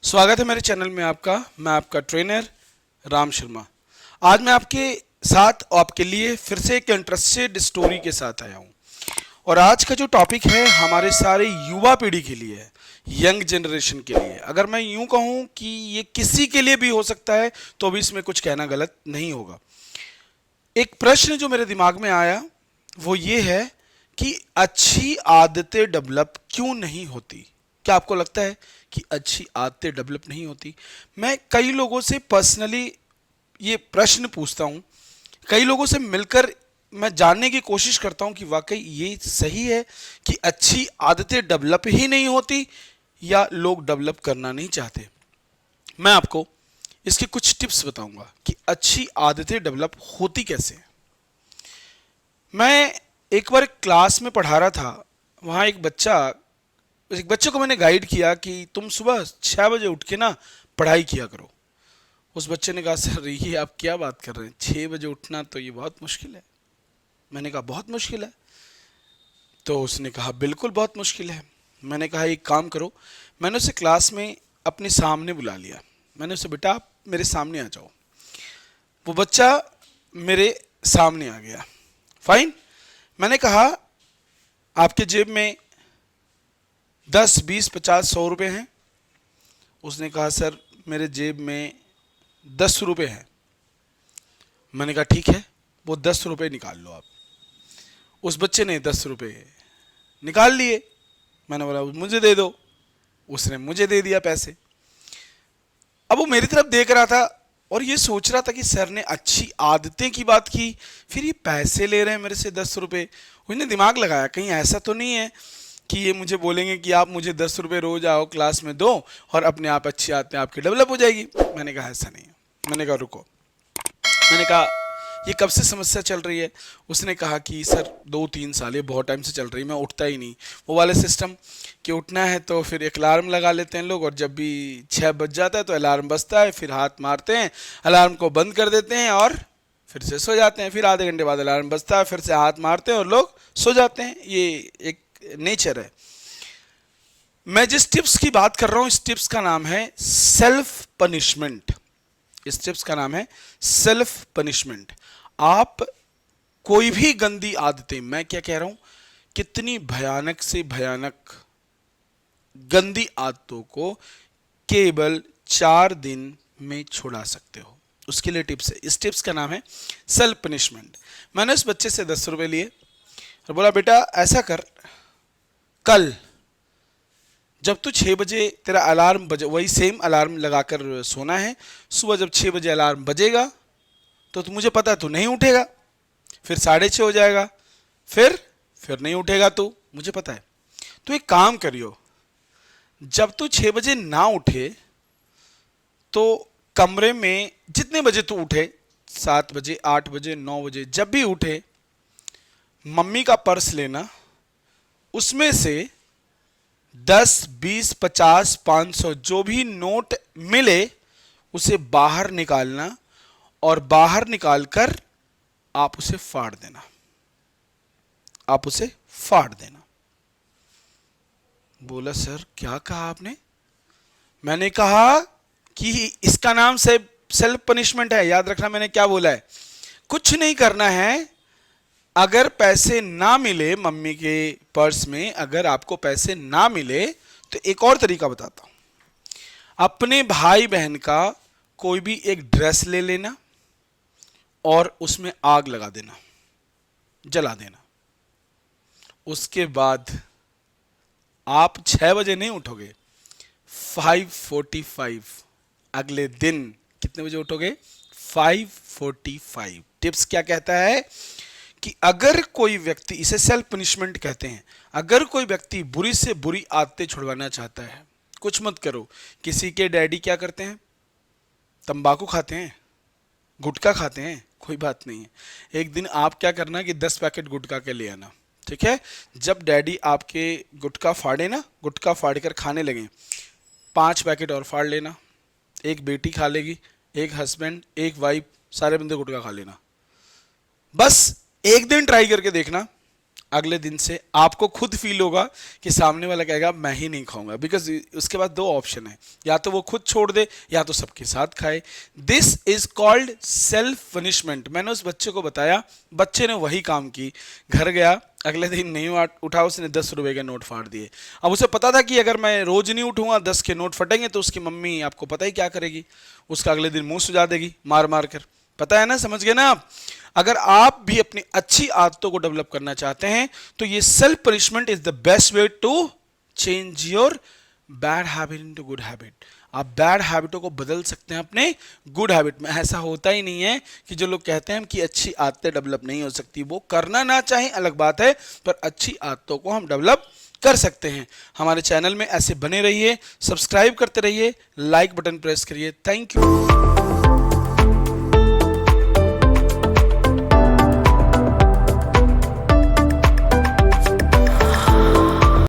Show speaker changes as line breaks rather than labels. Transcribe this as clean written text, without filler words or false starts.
स्वागत है मेरे चैनल में आपका। मैं आपका ट्रेनर राम शर्मा। आज मैं आपके साथ और आपके लिए फिर से एक इंटरेस्टेड स्टोरी के साथ आया हूँ। और आज का जो टॉपिक है हमारे सारे युवा पीढ़ी के लिए है, यंग जनरेशन के लिए। अगर मैं यूं कहूं कि ये किसी के लिए भी हो सकता है तो भी इसमें कुछ कहना गलत नहीं होगा। एक प्रश्न जो मेरे दिमाग में आया वो ये है कि अच्छी आदतें डेवलप क्यों नहीं होती। क्या आपको लगता है कि अच्छी आदतें डेवलप नहीं होती? मैं कई लोगों से पर्सनली ये प्रश्न पूछता हूँ, कई लोगों से मिलकर मैं जानने की कोशिश करता हूँ कि वाकई ये सही है कि अच्छी आदतें डेवलप ही नहीं होती या लोग डेवलप करना नहीं चाहते। मैं आपको इसके कुछ टिप्स बताऊंगा कि अच्छी आदतें डेवलप होती कैसे हैं। मैं एक बार क्लास में पढ़ा रहा था, वहाँ एक बच्चे को मैंने गाइड किया कि तुम सुबह 6 बजे उठ के ना पढ़ाई किया करो। उस बच्चे ने कहा, सर ये आप क्या बात कर रहे हैं, 6 बजे उठना तो ये बहुत मुश्किल है। मैंने कहा बहुत मुश्किल है? तो उसने कहा बिल्कुल बहुत मुश्किल है। मैंने कहा एक काम करो। मैंने उसे क्लास में अपने सामने बुला लिया। मैंने उसे, बेटा आप मेरे सामने आ जाओ। वो बच्चा मेरे सामने आ गया। फाइन। मैंने कहा आपके जेब में 10, 20, 50, 100 रुपये हैं? उसने कहा सर मेरे जेब में 10 रुपये हैं। मैंने कहा ठीक है, वो 10 रुपये निकाल लो आप। उस बच्चे ने 10 रुपये निकाल लिए। मैंने बोला मुझे दे दो। उसने मुझे दे दिया पैसे। अब वो मेरी तरफ देख रहा था और ये सोच रहा था कि सर ने अच्छी आदतें की बात की, फिर ये पैसे ले रहे हैं मेरे से 10 रुपये। उसने दिमाग लगाया कहीं ऐसा तो नहीं है कि ये मुझे बोलेंगे कि आप मुझे 10 रुपये रोज आओ क्लास में दो और अपने आप अच्छी आदतें आपकी डेवलप हो जाएगी। मैंने कहा ऐसा नहीं है। मैंने कहा रुको। मैंने कहा ये कब से समस्या चल रही है? उसने कहा कि सर 2-3 साल, ये बहुत टाइम से चल रही है, मैं उठता ही नहीं। वो वाले सिस्टम कि उठना है तो फिर एक अलार्म लगा लेते हैं लोग, और जब भी 6 बज जाता है तो अलार्म बजता है, फिर हाथ मारते हैं, अलार्म को बंद कर देते हैं और फिर से सो जाते हैं। फिर आधे घंटे बाद अलार्म बजता है, फिर से हाथ मारते हैं और लोग सो जाते हैं। ये एक नेचर है। मैं जिस टिप्स की बात कर रहा हूं इस टिप्स का नाम है सेल्फ पनिशमेंट। इस टिप्स का नाम है सेल्फ पनिशमेंट। आप कोई भी गंदी आदतें, मैं क्या कह रहा हूं, कितनी भयानक से भयानक गंदी आदतों को केवल 4 दिन में छुड़ा सकते हो। उसके लिए टिप्स है। इस टिप्स का नाम है सेल्फ पनिशमेंट। मैंने उस बच्चे से 10 रुपये लिए और बोला बेटा ऐसा कर, कल जब तू 6 बजे तेरा अलार्म बजे, वही सेम अलार्म लगाकर सोना है, सुबह जब 6 बजे अलार्म बजेगा तो मुझे पता है तू नहीं उठेगा, फिर 6:30 हो जाएगा, फिर नहीं उठेगा तू, मुझे पता है। तो एक काम करियो, जब तू 6 बजे ना उठे तो कमरे में जितने बजे तू उठे, 7 बजे, 8 बजे, 9 बजे, जब भी उठे, मम्मी का पर्स लेना, उसमें से 10, 20, 50, 500 जो भी नोट मिले उसे बाहर निकालना और बाहर निकालकर आप उसे फाड़ देना। आप उसे फाड़ देना। बोला सर क्या कहा आपने? मैंने कहा कि इसका नाम से सेल्फ पनिशमेंट है। याद रखना मैंने क्या बोला है। कुछ नहीं करना है। अगर पैसे ना मिले मम्मी के पर्स में, अगर आपको पैसे ना मिले तो एक और तरीका बताता हूं। अपने भाई बहन का कोई भी एक ड्रेस ले लेना और उसमें आग लगा देना, जला देना। उसके बाद आप 6 बजे नहीं उठोगे, 5:45 अगले दिन कितने बजे उठोगे? 5:45। टिप्स क्या कहता है कि अगर कोई व्यक्ति, इसे सेल्फ पनिशमेंट कहते हैं, अगर कोई व्यक्ति बुरी से बुरी आदतें छुड़वाना चाहता है, कुछ मत करो। किसी के डैडी क्या करते हैं? तंबाकू खाते हैं, गुटखा खाते हैं, कोई बात नहीं है। एक दिन आप क्या करना कि 10 पैकेट गुटखा के ले आना, ठीक है? जब डैडी आपके गुटखा फाड़े ना, गुटखा फाड़ कर खाने लगे, 5 पैकेट और फाड़ लेना। एक बेटी खा लेगी, एक हस्बैंड, एक वाइफ, सारे बंदे गुटखा खा लेना। बस एक दिन ट्राई करके देखना, अगले दिन से आपको खुद फील होगा कि सामने वाला कहेगा मैं ही नहीं खाऊंगा, बिकॉज उसके बाद दो ऑप्शन है, या तो वो खुद छोड़ दे या तो सबके साथ खाए। This is called self punishment. मैंने उस बच्चे को बताया, बच्चे ने वही काम की, घर गया, अगले दिन नहीं उठा, उसने 10 रुपए के नोट फाड़ दिए। अब उसे पता था कि अगर मैं रोज नहीं उठूंगा 10 के नोट फटेंगे तो उसकी मम्मी आपको पता ही क्या करेगी, उसका अगले दिन मुंह सुजा देगी मार मार कर। पता है ना, समझ गए ना आप। अगर आप भी अपनी अच्छी आदतों को डेवलप करना चाहते हैं तो ये self punishment is the best way to change your bad habit into good habit. आप बैड हैबिटों को बदल सकते हैं अपने गुड हैबिट में। ऐसा होता ही नहीं है कि जो लोग कहते हैं कि अच्छी आदतें डेवलप नहीं हो सकती, वो करना ना चाहें अलग बात है, पर अच्छी आदतों को हम डेवलप कर सकते हैं। हमारे चैनल में ऐसे बने रहिए, सब्सक्राइब करते रहिए, लाइक बटन प्रेस करिए। Thank you.